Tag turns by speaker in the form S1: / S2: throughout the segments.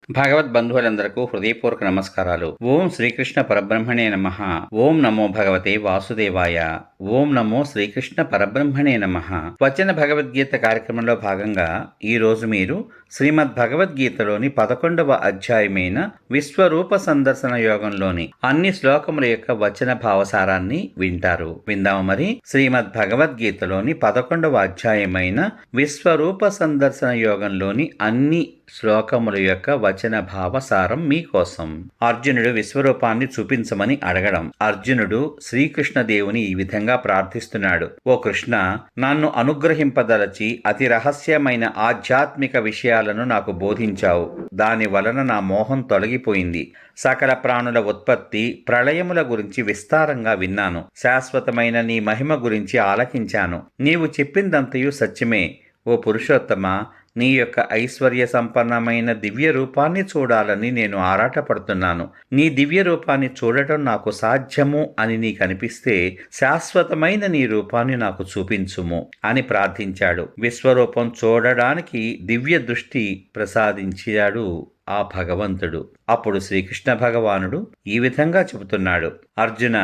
S1: భగవద్బంధువులందరకు హృదయపూర్వక నమస్కారాలు. ఓం శ్రీకృష్ణ పరబ్రహ్మణే నమః. ఓం నమో భగవతే వాసుదేవాయ. ఓం నమో శ్రీకృష్ణ పరబ్రహ్మణే నమః. వచన భగవద్గీత కార్యక్రమంలో భాగంగా ఈరోజు మీరు శ్రీమద్ భగవద్గీతలోని 11వ అధ్యాయమైన విశ్వరూప సందర్శన యోగంలోని అన్ని శ్లోకముల యొక్క వచన భావసారాన్ని వింటారు. విందాము మరి. శ్రీమద్ భగవద్గీతలోని 11వ అధ్యాయమైన విశ్వరూప సందర్శన యోగంలోని అన్ని శ్లోకముల యొక్క వచన భావసారం మీకోసం. అర్జునుడు విశ్వరూపాన్ని చూపించమని అడగడం. అర్జునుడు శ్రీకృష్ణదేవుని ఈ విధంగా ప్రార్థిస్తున్నాడు. ఓ కృష్ణ, నన్ను అనుగ్రహింపదలచి అతి రహస్యమైన ఆధ్యాత్మిక విషయాలను నాకు బోధించావు. దాని వలన నా మోహం తొలగిపోయింది. సకల ప్రాణుల ఉత్పత్తి, ప్రళయముల గురించి విస్తారంగా విన్నాను. శాశ్వతమైన నీ మహిమ గురించి ఆలకించాను. నీవు చెప్పిందంతయు సత్యమే. ఓ పురుషోత్తమ, నీ యొక్క ఐశ్వర్య సంపన్నమైన దివ్య రూపాన్ని చూడాలని నేను ఆరాటపడుతున్నాను. నీ దివ్య రూపాన్ని చూడటం నాకు సాధ్యము అని నీకు అనిపిస్తే శాశ్వతమైన నీ రూపాన్ని నాకు చూపించుము అని ప్రార్థించాడు. విశ్వరూపం చూడడానికి దివ్య దృష్టి ప్రసాదించాడు ఆ భగవంతుడు. అప్పుడు శ్రీకృష్ణ భగవానుడు ఈ విధంగా చెబుతున్నాడు. అర్జున,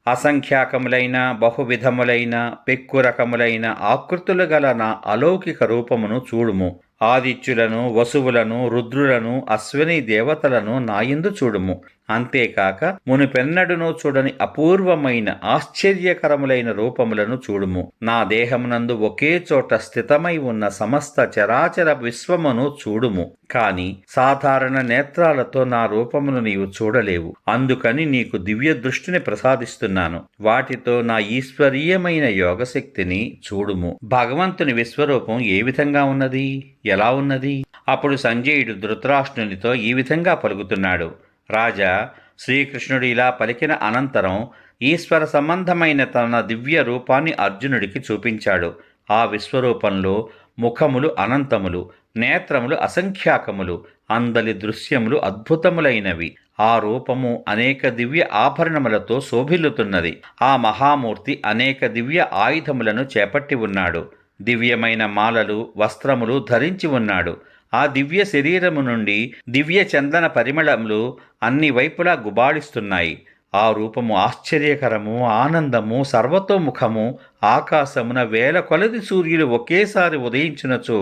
S1: అసంఖ్యాకములైన బహువిధములైన పెక్కు రకములైన ఆకృతులు గల నా అలౌకిక రూపమును చూడుము. ఆదిత్యులను, వసువులను, రుద్రులను, అశ్విని దేవతలను నాయందు చూడుము. అంతేకాక మునుపెన్నడునూ చూడని అపూర్వమైన ఆశ్చర్యకరములైన రూపములను చూడుము. నా దేహమునందు ఒకే చోట స్థితమై ఉన్న సమస్త చరాచర విశ్వమును చూడుము. కాని సాధారణ నేత్రాలతో నా రూపమును నీవు చూడలేవు. అందుకని నీకు దివ్య దృష్టిని ప్రసాదిస్తున్నాను. వాటితో నా ఈశ్వరీయమైన యోగశక్తిని చూడుము. భగవంతుని విశ్వరూపం ఏ విధంగా ఉన్నది, ఎలా ఉన్నది? అప్పుడు సంజయుడు ధృతరాష్ట్రునితో ఈ విధంగా పలుకుతున్నాడు. రాజా, శ్రీకృష్ణుడు ఇలా పలికిన అనంతరం ఈశ్వర సంబంధమైన తన దివ్య రూపాన్ని అర్జునుడికి చూపించాడు. ఆ విశ్వరూపంలో ముఖములు అనంతములు, నేత్రములు అసంఖ్యాకములు, అందలి దృశ్యములు అద్భుతములైనవి. ఆ రూపము అనేక దివ్య ఆభరణములతో శోభిల్లుతున్నది. ఆ మహామూర్తి అనేక దివ్య ఆయుధములను చేపట్టి ఉన్నాడు. దివ్యమైన మాలలు, వస్త్రములు ధరించి ఉన్నాడు. ఆ దివ్య శరీరము నుండి దివ్య చందన పరిమళములు అన్ని వైపులా గుబాళిస్తున్నాయి. ఆ రూపము ఆశ్చర్యకరము, ఆనందము, సర్వతోముఖము. ఆకాశమున వేల కొలది సూర్యులు ఒకేసారి ఉదయించినచో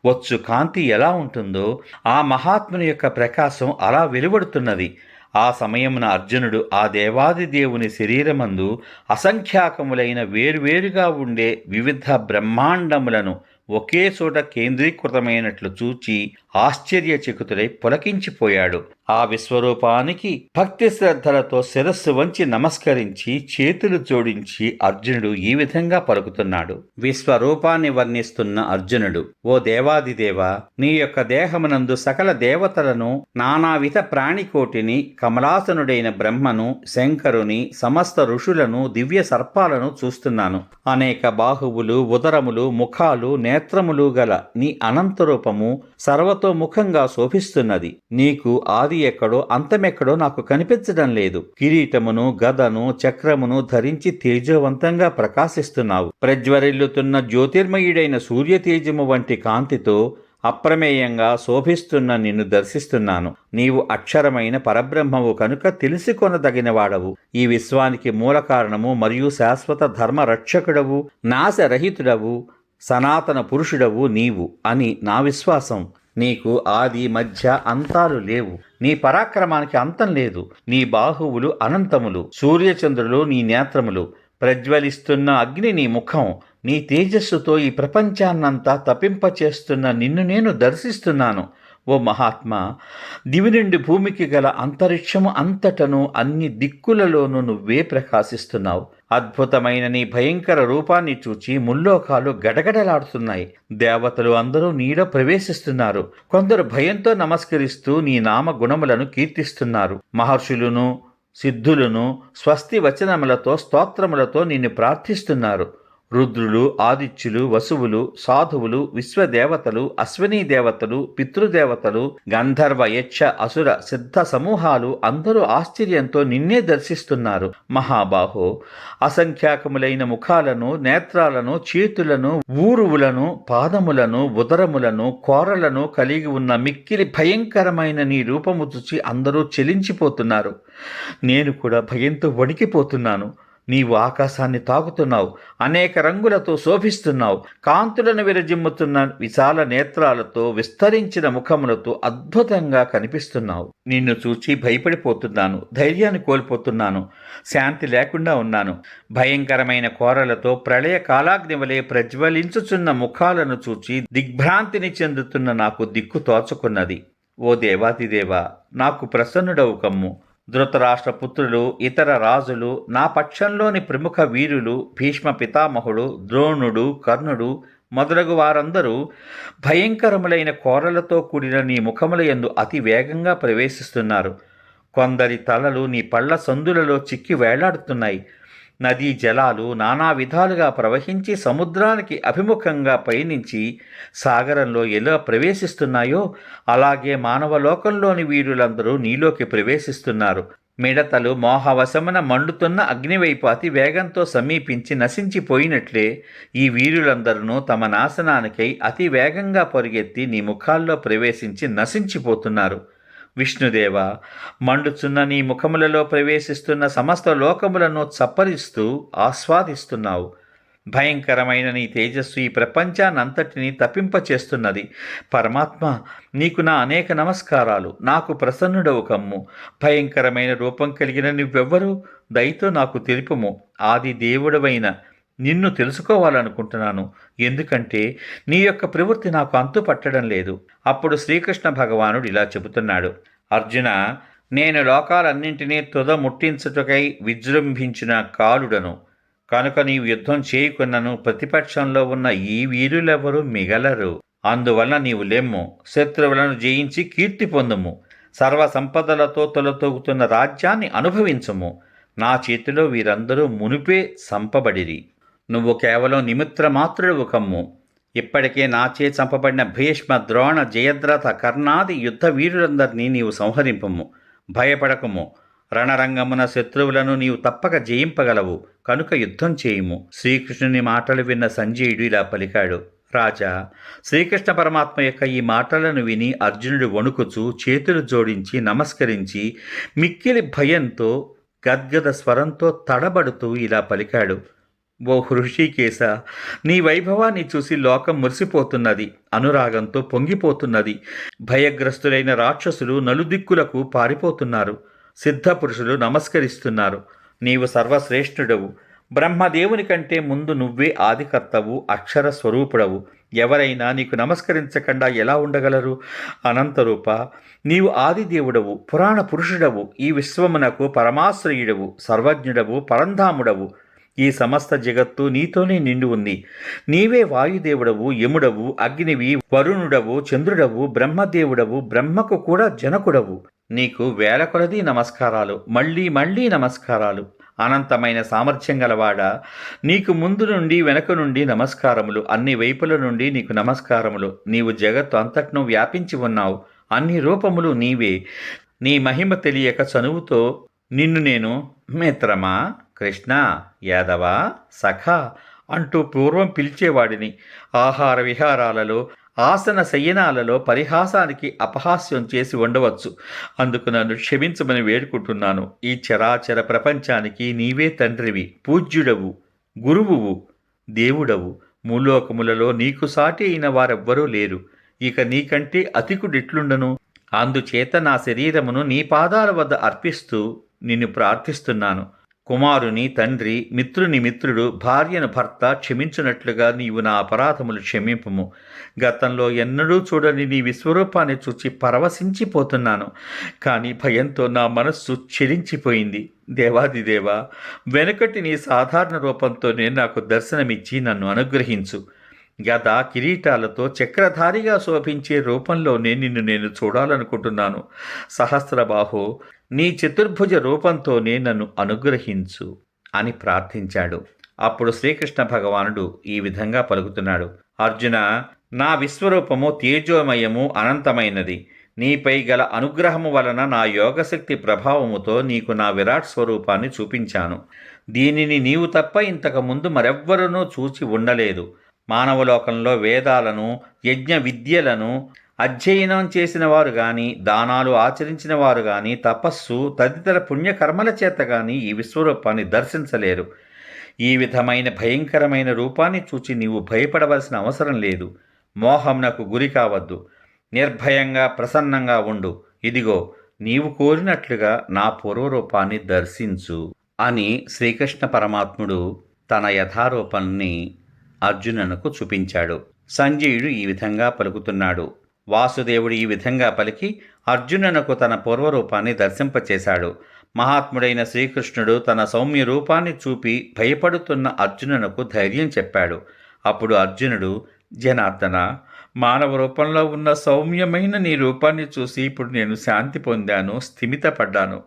S1: వచ్చు కాంతి ఎలా ఉంటుందో ఆ మహాత్ముని యొక్క ప్రకాశం అలా వెలువడుతున్నది. ఆ సమయమున అర్జునుడు ఆ దేవాది దేవుని శరీరమందు అసంఖ్యాకములైన వేరువేరుగా ఉండే వివిధ బ్రహ్మాండములను ఒకే చోట కేంద్రీకృతమైనట్లు చూచి ఆశ్చర్యచకితుడై పులకించిపోయాడు. ఆ విశ్వరూపానికి భక్తి శ్రద్ధలతో శిరస్సు వంచి నమస్కరించి చేతులు జోడించి అర్జునుడు ఈ విధంగా పలుకుతున్నాడు. విశ్వరూపాన్ని వర్ణిస్తున్న అర్జునుడు, ఓ దేవాదిదేవ, నీ యొక్క దేహమునందు సకల దేవతలను, నానావిధ ప్రాణికోటిని, కమలాసనుడైన బ్రహ్మను, శంకరుని, సమస్త ఋషులను, దివ్య సర్పాలను చూస్తున్నాను. అనేక బాహువులు, ఉదరములు, ముఖాలు, నేత్రములు గల నీ అనంతరూపము సర్వతోముఖంగా శోభిస్తున్నది. నీకు ఆది ఎక్కడో అంతమెక్కడో నాకు కనిపించడం లేదు. కిరీటమును, గదను, చక్రమును ధరించి తేజోవంతంగా ప్రకాశిస్తున్నావు. ప్రజ్వరిల్లుతున్న జ్యోతిర్మయుడైన సూర్యతేజము వంటి కాంతితో అప్రమేయంగా శోభిస్తున్న నిన్ను దర్శిస్తున్నాను. నీవు అక్షరమైన పరబ్రహ్మవు కనుక తెలిసికొనదగినవాడవు. ఈ విశ్వానికి మూల కారణము మరియు శాశ్వత ధర్మ రక్షకుడవు, నాశరహితుడవు, సనాతన పురుషుడవు నీవు అని నా విశ్వాసం. నీకు ఆది మధ్య అంతాలు లేవు. నీ పరాక్రమానికి అంతం లేదు. నీ బాహువులు అనంతములు, సూర్యచంద్రులు నీ నేత్రములు, ప్రజ్వలిస్తున్న అగ్ని నీ ముఖం. నీ తేజస్సుతో ఈ ప్రపంచాన్నంతా తపింపచేస్తున్న నిన్ను నేను దర్శిస్తున్నాను. ఓ మహాత్మా, దివి నుండి భూమికి గల అంతరిక్షము అంతటను అన్ని దిక్కులలోనూ నువ్వే ప్రకాశిస్తున్నావు. అద్భుతమైన నీ భయంకర రూపాన్ని చూచి ముల్లోకాలు గడగడలాడుతున్నాయి. దేవతలు అందరూ నీలో ప్రవేశిస్తున్నారు. కొందరు భయంతో నమస్కరిస్తూ నీ నామ గుణములను కీర్తిస్తున్నారు. మహర్షులను, సిద్ధులను స్వస్తి వచనములతో, స్తోత్రములతో నిన్ను ప్రార్థిస్తున్నారు. రుద్రులు, ఆదిత్యులు, వసువులు, సాధువులు, విశ్వదేవతలు, అశ్వినీ దేవతలు, పితృదేవతలు, గంధర్వ, యక్ష, అసుర, సిద్ధ సమూహాలు అందరూ ఆశ్చర్యంతో నిన్నే దర్శిస్తున్నారు. మహాబాహో, అసంఖ్యాకములైన ముఖాలను, నేత్రాలను, చేతులను, ఊరువులను, పాదములను, ఉదరములను, కోరలను కలిగి ఉన్న మిక్కిలి భయంకరమైన నీ రూపము చూచి అందరూ చెలించిపోతున్నారు. నేను కూడా భయంతో వణికిపోతున్నాను. నీవు ఆకాశాన్ని తాకుతున్నావు, అనేక రంగులతో శోభిస్తున్నావు, కాంతులను విరజిమ్ముతున్న విశాల నేత్రాలతో, విస్తరించిన ముఖములతో అద్భుతంగా కనిపిస్తున్నావు. నిన్ను చూచి భయపడిపోతున్నాను, ధైర్యాన్ని కోల్పోతున్నాను, శాంతి లేకుండా ఉన్నాను. భయంకరమైన కోరలతో ప్రళయ కాలాగ్ని వలె ప్రజ్వలించుచున్న ముఖాలను చూచి దిగ్భ్రాంతిని చెందుతున్న నాకు దిక్కు తోచుకున్నది. ఓ దేవాదిదేవా, నాకు ప్రసన్నుడవు కమ్ము. ధృతరాష్ట్ర పుత్రులు, ఇతర రాజులు, నా పక్షంలోని ప్రముఖ వీరులు, భీష్మ పితామహుడు, ద్రోణుడు, కర్ణుడు మొదలగు వారందరూ భయంకరములైన కోరలతో కూడిన నీ ముఖముల యందు అతి వేగంగా ప్రవేశిస్తున్నారు. కొందరి తలలు నీ పళ్ల సందులలో చిక్కి వేలాడుతున్నాయి. నదీ జలాలు నానా విధాలుగా ప్రవహించి సముద్రానికి అభిముఖంగా పయనించి సాగరంలో ఎలా ప్రవేశిస్తున్నాయో అలాగే మానవలోకంలోని వీరులందరూ నీలోకి ప్రవేశిస్తున్నారు. మిడతలు మోహవశమున మండుతున్న అగ్నివైపు అతి వేగంతో సమీపించి నశించిపోయినట్లే ఈ వీరులందరూ తమ నాశనానికై అతి వేగంగా పరుగెత్తి నీ ముఖాల్లో ప్రవేశించి నశించిపోతున్నారు. విష్ణుదేవ, మండుచున్న నీ ముఖములలో ప్రవేశిస్తున్న సమస్త లోకములను చప్పరిస్తూ ఆస్వాదిస్తున్నావు. భయంకరమైన నీ తేజస్సు ఈ ప్రపంచాన్నంతటినీ తప్పింపచేస్తున్నది. పరమాత్మ, నీకు నా అనేక నమస్కారాలు. నాకు ప్రసన్నుడవు కమ్ము. భయంకరమైన రూపం కలిగిన నువ్వెవ్వరూ దయతో నాకు తెలుపుము. ఆది దేవుడవైన నిన్ను తెలుసుకోవాలనుకుంటున్నాను. ఎందుకంటే నీ యొక్క ప్రవృత్తి నాకు అంతుపట్టడం లేదు. అప్పుడు శ్రీకృష్ణ భగవానుడు ఇలా చెబుతున్నాడు. అర్జున, నేను లోకాలన్నింటినీ తుదముట్టించుటకై విజృంభించిన కాలుడను. కనుక నీవు యుద్ధం చేయకున్నను ప్రతిపక్షంలో ఉన్న ఈ వీరులెవరూ మిగలరు. అందువలన నీవు లెమ్ము, శత్రువులను జయించి కీర్తి పొందుము. సర్వసంపదలతో తొలతొగుతున్న రాజ్యాన్ని అనుభవించుము. నా చేతిలో వీరందరూ మునుపే సంపబడిరి. నువ్వు కేవలం నిమిత్రమాత్రుడవు కమ్ము. ఇప్పటికే నాచే చంపబడిన భీష్మ, ద్రోణ, జయద్రథ, కర్ణాది యుద్ధ వీరులందరినీ నీవు సంహరింపము. భయపడకము. రణరంగమున శత్రువులను నీవు తప్పక జయింపగలవు. కనుక యుద్ధం చేయుము. శ్రీకృష్ణుని మాటలు విన్న సంజయుడు ఇలా పలికాడు. రాజా, శ్రీకృష్ణ పరమాత్మ యొక్క ఈ మాటలను విని అర్జునుడు వణుకుచూ చేతులు జోడించి నమస్కరించి మిక్కిలి భయంతో గద్గద స్వరంతో తడబడుతూ ఇలా పలికాడు. ఓ హృషికేశ, నీ వైభవాన్ని చూసి లోకం మురిసిపోతున్నది, అనురాగంతో పొంగిపోతున్నది. భయగ్రస్తులైన రాక్షసులు నలుదిక్కులకు పారిపోతున్నారు. సిద్ధపురుషులు నమస్కరిస్తున్నారు. నీవు సర్వశ్రేష్ఠుడవు. బ్రహ్మదేవుని కంటే ముందు నువ్వే ఆదికర్తవు, అక్షర స్వరూపుడవు. ఎవరైనా నీకు నమస్కరించకుండా ఎలా ఉండగలరు? అనంతరూప, నీవు ఆదిదేవుడవు, పురాణ పురుషుడవు, ఈ విశ్వమునకు పరమాశ్రయుడవు, సర్వజ్ఞుడవు, పరంధాముడవు. ఈ సమస్త జగత్తు నీతోనే నిండి ఉంది. నీవే వాయుదేవుడవు, యముడవు, అగ్నివి, వరుణుడవు, చంద్రుడవు, బ్రహ్మదేవుడవు, బ్రహ్మకు కూడా జనకుడవు. నీకు వేల కొలది నమస్కారాలు, మళ్ళీ మళ్ళీ నమస్కారాలు. అనంతమైన సామర్థ్యం గలవాడా, నీకు ముందు నుండి వెనక నుండి నమస్కారములు, అన్ని వైపుల నుండి నీకు నమస్కారములు. నీవు జగత్తు అంతట్ను వ్యాపించి ఉన్నావు. అన్ని రూపములు నీవే. నీ మహిమ తెలియక చనువుతో నిన్ను నేను మిత్రమా, కృష్ణ, యాదవ, సఖ అంటూ పూర్వం పిలిచేవాడిని. ఆహార విహారాలలో, ఆసన శయనాలలో పరిహాసానికి అపహాస్యం చేసి ఉండవచ్చు. అందుకు నన్ను క్షమించమని వేడుకుంటున్నాను. ఈ చరాచర ప్రపంచానికి నీవే తండ్రివి, పూజ్యుడవు, గురువువు, దేవుడవు. మూలోకములలో నీకు సాటి అయిన వారెవ్వరూ లేరు. ఇక నీకంటే అతికుడిట్లుండను. అందుచేత నా శరీరమును నీ పాదాల వద్ద అర్పిస్తూ నిన్ను ప్రార్థిస్తున్నాను. కుమారుని తండ్రి, మిత్రుని మిత్రుడు, భార్యను భర్త క్షమించినట్లుగా నీవు నా అపరాధములు క్షమింపుము. గతంలో ఎన్నడూ చూడని నీ విశ్వరూపాన్ని చూచి పరవశించిపోతున్నాను. కానీ భయంతో నా మనస్సు చెలించిపోయింది. దేవాదిదేవా, వెనుకటి నీ సాధారణ రూపంతోనే నాకు దర్శనమిచ్చి నన్ను అనుగ్రహించు. గద, కిరీటాలతో చక్రధారిగా శోభించే రూపంలోనే నిన్ను నేను చూడాలనుకుంటున్నాను. సహస్రబాహో, నీ చతుర్భుజ రూపంతోనే నన్ను అనుగ్రహించు అని ప్రార్థించాడు. అప్పుడు శ్రీకృష్ణ భగవానుడు ఈ విధంగా పలుకుతున్నాడు. అర్జున, నా విశ్వరూపము తేజోమయము అనంతమైనది. నీపై గల అనుగ్రహము వలన నా యోగశక్తి ప్రభావముతో నీకు నా విరాట్ స్వరూపాన్ని చూపించాను. దీనిని నీవు తప్ప ఇంతకుముందు మరెవ్వరూ చూచి ఉండలేదు. మానవలోకంలో వేదాలను, యజ్ఞ విద్యలను అధ్యయనం చేసిన వారు గాని, దానాలు ఆచరించిన వారు గాని, తపస్సు తదితర పుణ్యకర్మల చేత గాని ఈ విశ్వరూపాన్ని దర్శించలేరు. ఈ విధమైన భయంకరమైన రూపాన్ని చూచి నీవు భయపడవలసిన అవసరం లేదు. మోహంనకు గురి కావద్దు. నిర్భయంగా ప్రసన్నంగా ఉండు. ఇదిగో, నీవు కోరినట్లుగా నా పూర్వరూపాన్ని దర్శించు అని శ్రీకృష్ణ పరమాత్ముడు తన యథారూపాన్ని అర్జునునకు చూపించాడు. సంజయుడు ఈ విధంగా పలుకుతున్నాడు. వాసుదేవుడు ఈ విధంగా పలికి అర్జునునకు తన పూర్వరూపాన్ని దర్శింపచేశాడు. మహాత్ముడైన శ్రీకృష్ణుడు తన సౌమ్య రూపాన్ని చూపి భయపడుతున్న అర్జునునకు ధైర్యం చెప్పాడు. అప్పుడు అర్జునుడు, జనార్దన, మానవ రూపంలో ఉన్న సౌమ్యమైన నీ రూపాన్ని చూసి ఇప్పుడు నేను శాంతి పొందాను, స్థిమితపడ్డాను.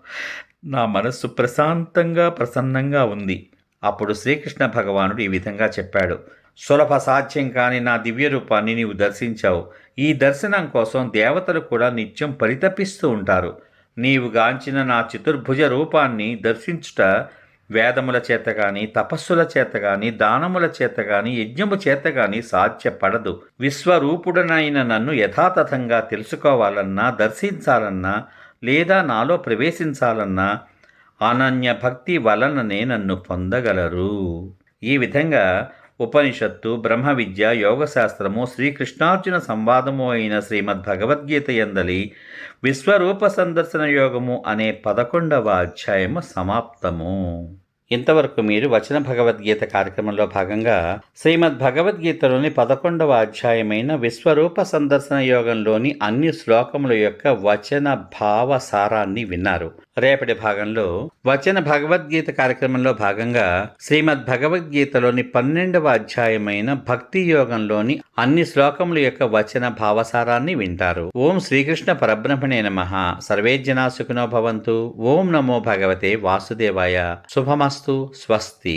S1: నా మనస్సు ప్రసన్నంగా ఉంది. అప్పుడు శ్రీకృష్ణ భగవానుడు ఈ విధంగా చెప్పాడు. సులభ సాధ్యం కాని నా దివ్య రూపాన్ని నీవు దర్శించావు. ఈ దర్శనం కోసం దేవతలు కూడా నిత్యం పరితపిస్తూ ఉంటారు. నీవు గాంచిన నా చతుర్భుజ రూపాన్ని దర్శించుట వేదముల చేత గాని, తపస్సుల చేత గాని, దానముల చేత గాని, యజ్ఞము చేత గాని సాధ్యపడదు. విశ్వరూపుడనైన నన్ను యథాతథంగా తెలుసుకోవాలన్నా, దర్శించాలన్నా, లేదా నాలో ప్రవేశించాలన్నా అనన్య భక్తి వలననే నన్ను పొందగలరు. ఈ విధంగా ఉపనిషత్తు, బ్రహ్మ విద్య, యోగశాస్త్రము, శ్రీకృష్ణార్జున సంవాదము అయిన శ్రీమద్భగవద్గీత యందలి విశ్వరూప సందర్శన యోగము అనే 11వ అధ్యాయము సమాప్తము. ఇంతవరకు మీరు వచన భగవద్గీత కార్యక్రమంలో భాగంగా శ్రీమద్భగవద్గీతలోని 11వ అధ్యాయమైన విశ్వరూప సందర్శన యోగంలోని అన్ని శ్లోకముల యొక్క వచన భావ సారాన్ని విన్నారు. రేపటి భాగంలో వచన భగవద్గీత కార్యక్రమంలో భాగంగా శ్రీమద్భగవద్గీతలోని 12వ అధ్యాయమైన భక్తి యోగంలోని అన్ని శ్లోకముల యొక్క వచన భావసారాన్ని వింటారు. ఓం శ్రీకృష్ణ పరబ్రహ్మణే నమః. సర్వే జనా సుఖినో భవంతు. ఓం నమో భగవతే వాసుదేవాయ. శుభమస్తు. స్వస్తి.